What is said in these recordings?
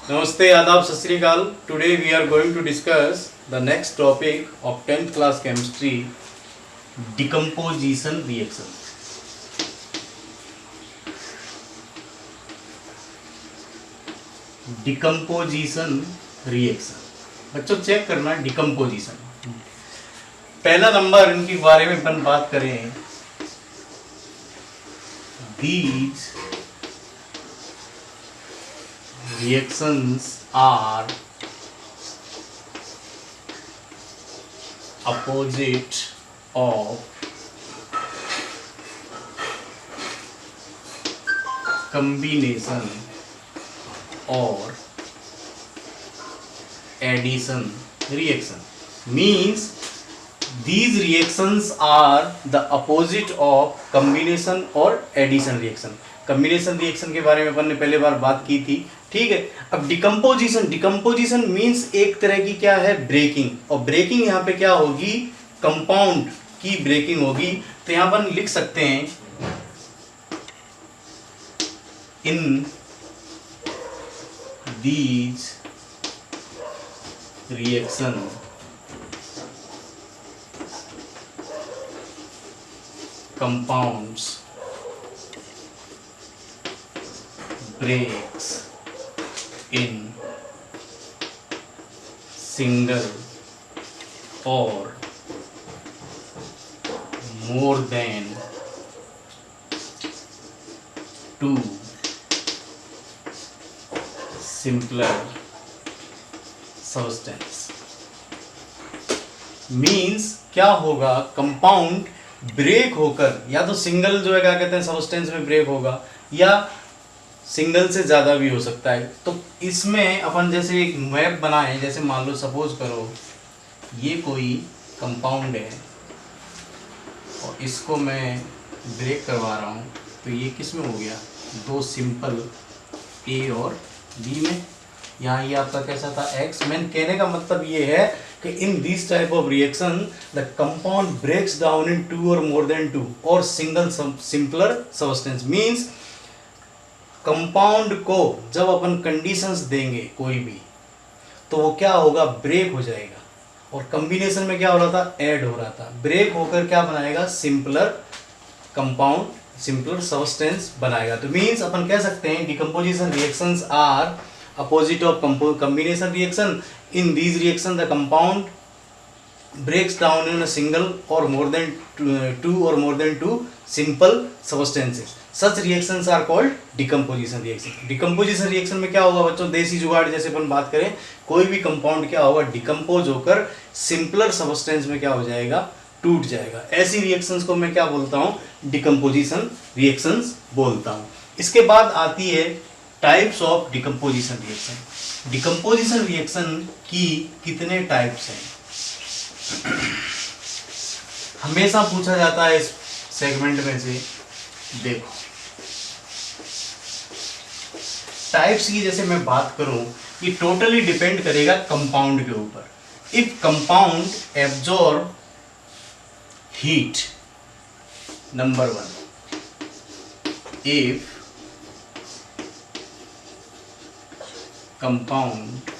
Namaste, Adab, Sat Sri Akal. Today we are going to discuss the next topic of 10th class chemistry, decomposition reaction. Decomposition reaction. बच्चों check करना decomposition. पहला number इनके बारे में अपन बात करें, these reactions are opposite of combination or addition reaction. Means these reactions are the opposite of combination or addition reaction. Combination reaction के बारे में अपन ने पहले बार बात की थी, ठीक है। अब डिकम्पोजिशन मींस एक तरह की क्या है, ब्रेकिंग। और ब्रेकिंग यहाँ पे क्या होगी, कंपाउंड की ब्रेकिंग होगी। तो यहाँ पर लिख सकते हैं इन these reaction compounds breaks in single or more than two simpler substance. Means क्या होगा, कंपाउंड ब्रेक होकर या तो सिंगल जो है क्या कहते हैं सब्सटेंस में ब्रेक होगा, या सिंगल से ज़्यादा भी हो सकता है। तो इसमें अपन जैसे एक मैप बनाए, जैसे मान लो सपोज करो ये कोई कंपाउंड है और इसको मैं ब्रेक करवा रहा हूँ, तो ये किस में हो गया, दो सिंपल ए और बी में। यहाँ ये आपका कैसा था एक्स। मैंने कहने का मतलब ये है कि in this type of reaction the compound breaks down in two or more than two or single simpler substance. Means compound को जब अपन कंडीशंस देंगे कोई भी, तो वो क्या होगा, ब्रेक हो जाएगा। और कॉम्बिनेशन में क्या हो रहा था, ऐड हो रहा था। ब्रेक होकर क्या बनाएगा, सिंपलर कंपाउंड, सिंपलर सब्सटेंस बनाएगा। तो मींस अपन कह सकते हैं decomposition reactions are opposite of combination reaction. In these reaction the compound breaks down in a single or more than two simple substances. Such reactions are called decomposition reaction. Decomposition reaction में क्या होगा बच्चों, देसी जुगाड़ जैसे अपन बात करें, कोई भी कंपाउंड क्या होगा, डिकम्पोज होकर सिंपलर सब्सटेंस में क्या हो जाएगा, टूट जाएगा। ऐसी रिएक्शंस को मैं क्या बोलता हूँ, डिकम्पोजिशन रिएक्शंस बोलता हूँ। इसके बाद आती है types of decomposition reaction. Decomposition reaction की कितने टाइप्स हैं, हमेशा पूछा जाता है इस सेगमेंट में से। देखो टाइप्स की जैसे मैं बात करूं, ये टोटली डिपेंड करेगा कंपाउंड के ऊपर। If compound absorb heat, number 1। If compound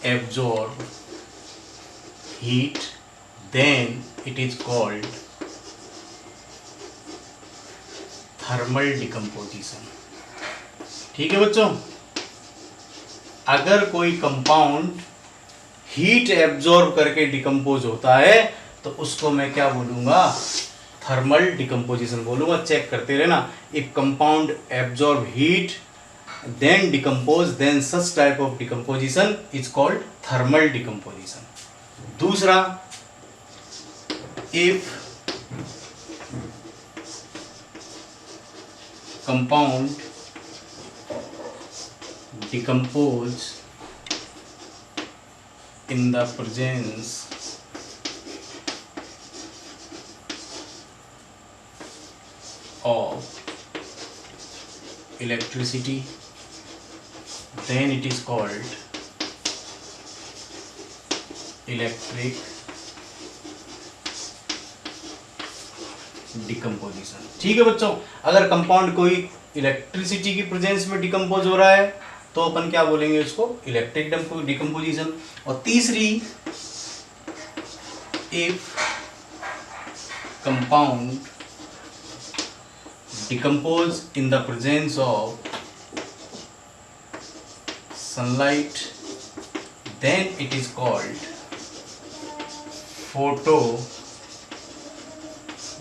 absorb heat, then it is called thermal decomposition। ठीक है बच्चों, अगर कोई कंपाउंड हीट एब्जॉर्ब करके डिकम्पोज होता है तो उसको मैं क्या बोलूंगा, थर्मल डिकम्पोजिशन बोलूंगा। चेक करते रहना। If compound absorb heat then decompose, then such type of decomposition is called thermal decomposition। दूसरा, if compound decompose in the presence of electricity, then it is called electric decomposition. ठीक है बच्चों, अगर compound कोई electricity की presence में decompose हो रहा है तो अपन क्या बोलेंगे उसको, इलेक्ट्रिक डिकम्पोजिशन। और तीसरी, if compound decompose in the presence of sunlight then it is called photo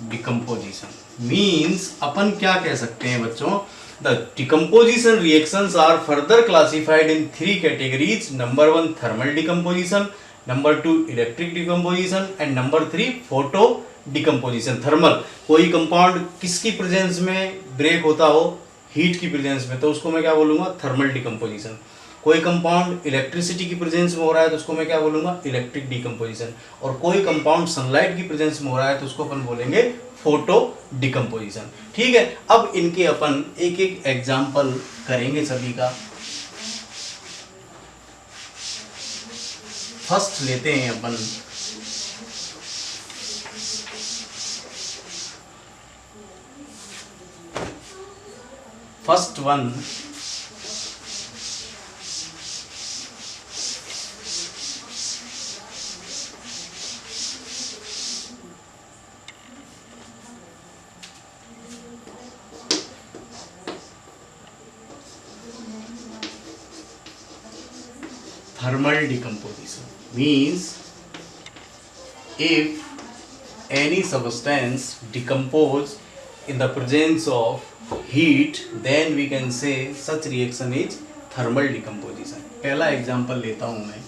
decomposition. Means अपन क्या कह सकते हैं बच्चों, the decomposition reactions are further classified in 3 categories. Number 1 thermal decomposition, number 2 electric decomposition and number 3 photo decomposition. Thermal, कोई compound किसकी presence में break होता हो, हीट की प्रेजेंस में, तो उसको मैं क्या बोलूंगा, थर्मल डिकम्पोजिशन। कोई कंपाउंड इलेक्ट्रिसिटी की प्रेजेंस में हो रहा है तो उसको मैं क्या बोलूंगा, इलेक्ट्रिक डिकम्पोजिशन। और कोई कंपाउंड सनलाइट की प्रेजेंस में हो रहा है तो उसको अपन बोलेंगे फोटो डिकम्पोजिशन। ठीक है, अब इनके अपन एक एक एग्जाम्पल करेंगे सभी का। फर्स्ट लेते हैं अपन first one, thermal decomposition means if any substance decompose in the presence of heat then we can say such reaction is thermal decomposition। पहला एग्जांपल लेता हूं मैं,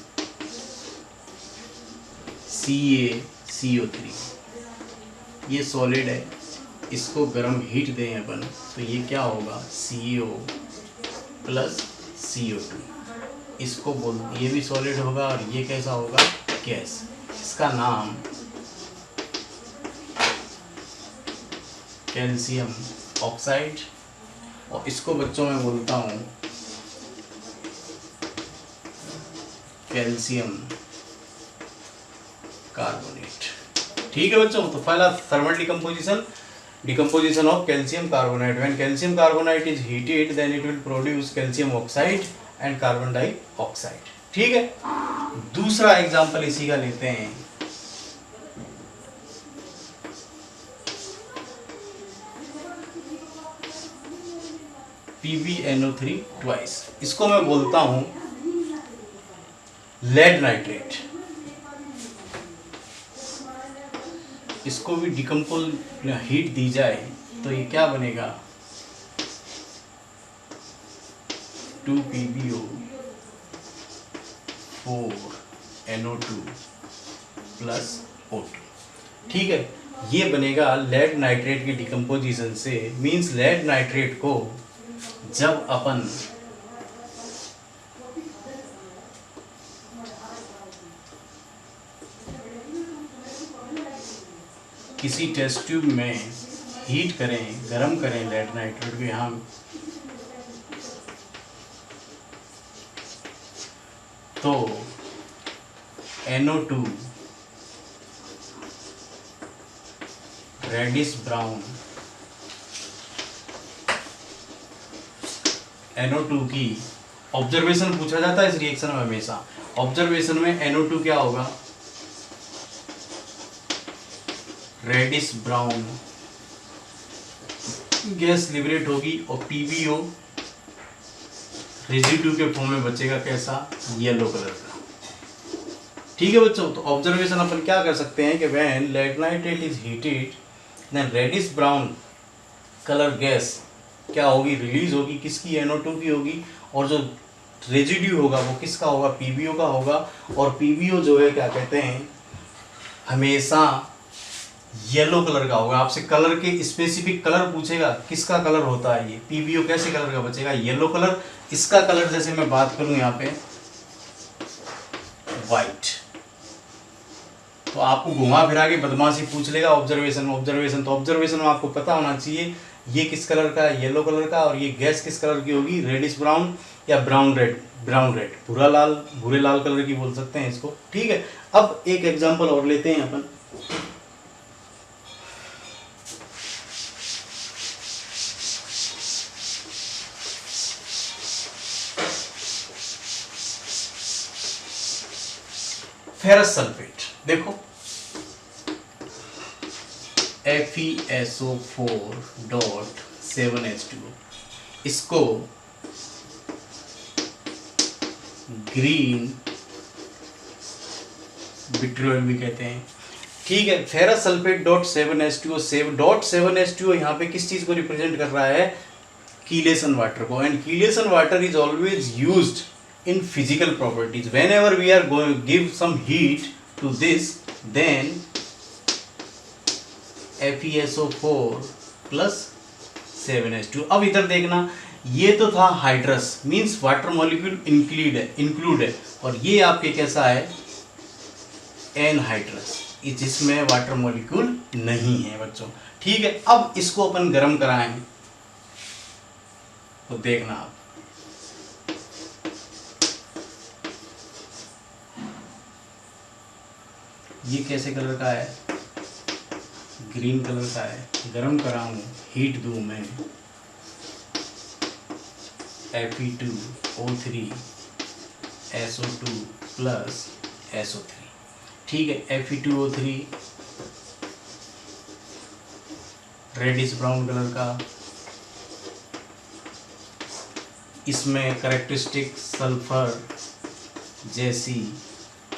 CaCO3, ये सॉलिड है, इसको गर्म हीट दें अपन तो ये क्या होगा, CO प्लस CO2। इसको बोल, ये भी सॉलिड होगा और ये कैसा होगा, गैस। इसका नाम कैल्शियम ऑक्साइड, और इसको बच्चों में बोलता हूँ कैल्शियम कार्बोनेट। ठीक है बच्चों, तो पहला thermal decomposition of calcium carbonate. When calcium carbonate is heated then it will produce calcium oxide and carbon dioxide. ठीक है, दूसरा एग्जांपल इसी का लेते हैं, PbNO3 ट्वाइस। इसको मैं बोलता हूं लेड नाइट्रेट। इसको भी डिकम्पोज हीट दी जाए तो ये क्या बनेगा, 2PbO 4NO2 प्लस O2। ठीक है, ये बनेगा लेड नाइट्रेट की डिकम्पोजिशन से। मींस लेड नाइट्रेट को जब अपन किसी टेस्ट ट्यूब में हीट करें, गर्म करें लेड नाइट्रेट को, यहाँ तो NO2 रेडिश ब्राउन, NO2 की ऑब्जर्वेशन पूछा जाता है इस रिएक्शन में हमेशा। ऑब्जर्वेशन में NO2 क्या होगा, रेडिश ब्राउन गैस लिबरेट होगी, और PbO रेजिड्यू के फॉर्म में बचेगा कैसा, येलो कलर का। ठीक है बच्चों, तो ऑब्जर्वेशन अपन क्या कर सकते हैं कि when lead nitrate is heated then reddish brown colour gas क्या होगी, रिलीज होगी, किसकी, NO2 की होगी, और जो रेजिड्यू होगा वो किसका होगा, PbO का होगा। और PbO जो है क्या कहते हैं, हमेशा येलो कलर का होगा। आपसे कलर के स्पेसिफिक कलर पूछेगा, किसका कलर होता है ये, PbO कैसे कलर का बचेगा, येलो कलर। इसका कलर जैसे मैं बात करूं यहाँ पे वाइट, तो आपको घुमा फिरा के बदमाशी पूछ लेगा ऑब्जर्वेशन तो ऑब्जर्वेशन में आपको पता होना चाहिए ये किस कलर का है, येलो कलर का, और ये गैस किस कलर की होगी, रेडिश ब्राउन या ब्राउन रेड, भूरे लाल कलर की बोल सकते हैं इसको। ठीक है, अब एक एग्जांपल और लेते हैं अपन, फेरस सल्फेट, देखो FeSO4.7H2O, इसको ग्रीन विट्रियोल भी कहते हैं, ठीक है। फेरस सल्फेट .7H2O, .7H2O यहाँ पे किस चीज को रिप्रेजेंट कर रहा है, कीलेसन वाटर को, एंड कीलेसन water is always used in physical properties. Whenever we are going to give some heat to this, then FeSO4 plus 7H2। अब इधर देखना, ये तो था hydrous, means water molecule include है, और ये आपके कैसा है, एनहाइड्रस, जिसमें वाटर मॉलिक्यूल नहीं है बच्चों, ठीक है। अब इसको अपन गर्म कराएं तो देखना आप, ये कैसे कलर का है, ग्रीन कलर का है। गरम कराऊं, हीट दूं मैं, Fe2O3SO2 प्लस SO3, ठीक है। Fe2O3 रेडिश ब्राउन कलर का, इसमें करेक्टरिस्टिक सल्फर जैसी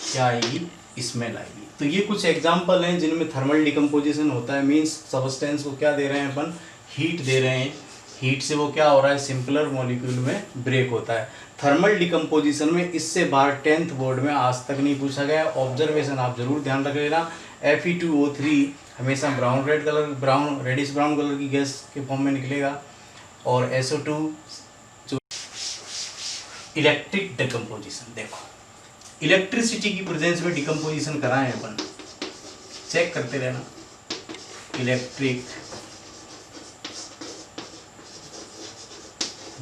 क्या आएगी, स्मेल आएगी। तो ये कुछ एग्जाम्पल हैं जिनमें थर्मल डिकम्पोजिशन होता है, मींस सब्सटेंस को क्या दे रहे हैं अपन, हीट दे रहे हैं, हीट से वो क्या हो रहा है, सिंपलर मॉलिक्यूल में ब्रेक होता है। थर्मल डिकम्पोजिशन में इससे बाहर 10th बोर्ड में आज तक नहीं पूछा गया। ऑब्जर्वेशन आप जरूर ध्यान रख लेना, Fe2O3 हमेशा brown red colour, brown reddish brown colour की गैस के फॉर्म में निकलेगा, और SO2 जो इलेक्ट्रिक डिकम्पोजिशन, देखो इलेक्ट्रिसिटी की प्रेजेंस में डिकम्पोजिशन कराएं अपन, चेक करते रहना। इलेक्ट्रिक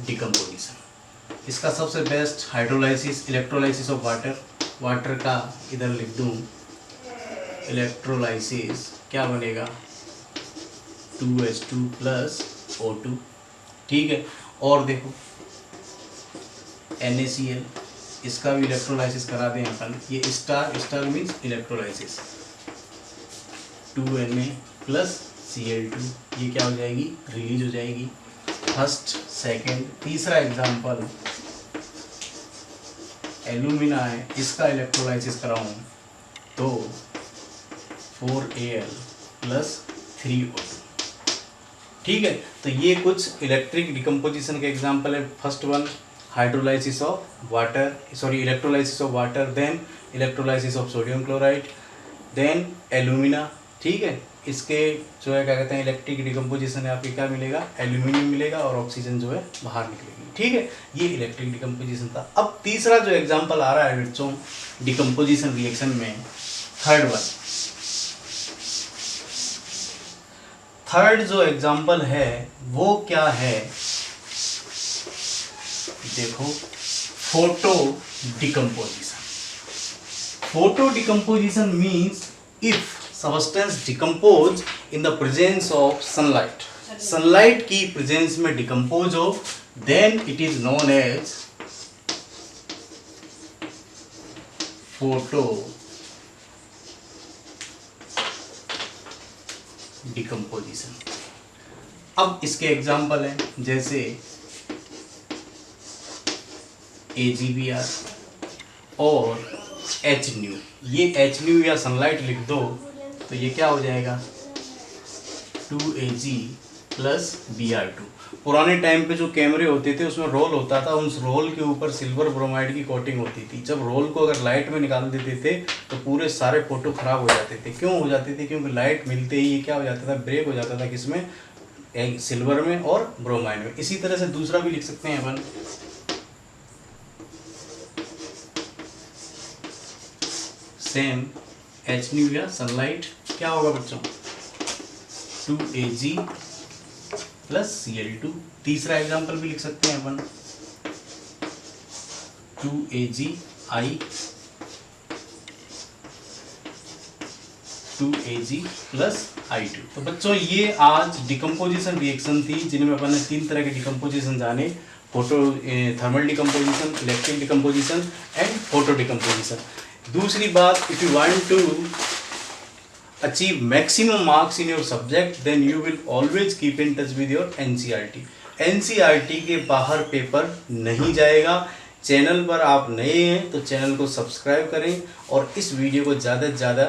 डिकम्पोजिशन, इसका सबसे best hydrolysis, electrolysis of water, water का इधर लिख दूं, इलेक्ट्रोलाइसिस क्या बनेगा, 2H2 प्लस O2, ठीक है। और देखो NaCl, इसका भी इलेक्ट्रोलाइसिस करा दें अपन, ये star means electrolysis, 2Na plus Cl2, ये क्या हो जाएगी, रिलीज हो जाएगी। फर्स्ट सेकंड, तीसरा एग्जांपल एल्यूमिना है, इसका इलेक्ट्रोलाइसिस कराऊं तो 4Al प्लस 3O2, ठीक है। तो ये कुछ इलेक्ट्रिक डिकम्पोजिशन के एग्जांपल है। First one hydrolysis of water, sorry electrolysis of water, then electrolysis of sodium chloride, then alumina, ठीक है। इसके जो है क्या कहते हैं, इलेक्ट्रिक डिकम्पोजिशन है, आपको क्या मिलेगा, एल्यूमिनियम मिलेगा, और ऑक्सीजन जो है बाहर निकलेगी, ठीक है। ये इलेक्ट्रिक डिकम्पोजिशन था। अब तीसरा जो एग्जांपल आ रहा है बच्चों डिकम्पोजिशन रिएक्शन में, थर्ड जो एग्जांपल है वो क्या है, देखो photo decomposition. Photo decomposition means if substance decompose in the presence of sunlight, sunlight की presence में decompose हो, then it is known as photo decomposition। अब इसके एग्जाम्पल हैं, जैसे AgBr और HNu, ये HNu या सनलाइट लिख दो तो ये क्या हो जाएगा, 2Ag प्लस Br2। पुराने टाइम पे जो कैमरे होते थे उसमें रोल होता था, उस रोल के ऊपर सिल्वर ब्रोमाइड की कोटिंग होती थी। जब रोल को अगर लाइट में निकाल देते थे तो पूरे सारे फोटो खराब हो जाते थे। क्यों हो जाते थे, क्योंकि लाइट मिलते ही ये क्या हो जाता था, ब्रेक हो जाता था, किसमें, सिल्वर में और ब्रोमाइड में। इसी तरह से दूसरा भी लिख सकते हैं अपन, सेम HNu या सनलाइट क्या होगा बच्चों, 2Ag प्लस Cl2। तीसरा एग्जांपल भी लिख सकते हैं अपन, 2Agi 2Ag प्लस I2। तो बच्चों ये आज डिकम्पोजिशन रिएक्शन थी जिनमें अपन ने 3 तरह के डिकम्पोजिशन जाने, photo thermal decomposition, electric decomposition and photo decomposition. दूसरी बात, if you want to achieve maximum marks in your subject, then you will always keep in touch with your NCERT. NCERT के बाहर पेपर नहीं जाएगा। Channel पर आप नए हैं तो चैनल को सब्सक्राइब करें और इस वीडियो को ज़्यादा से ज़्यादा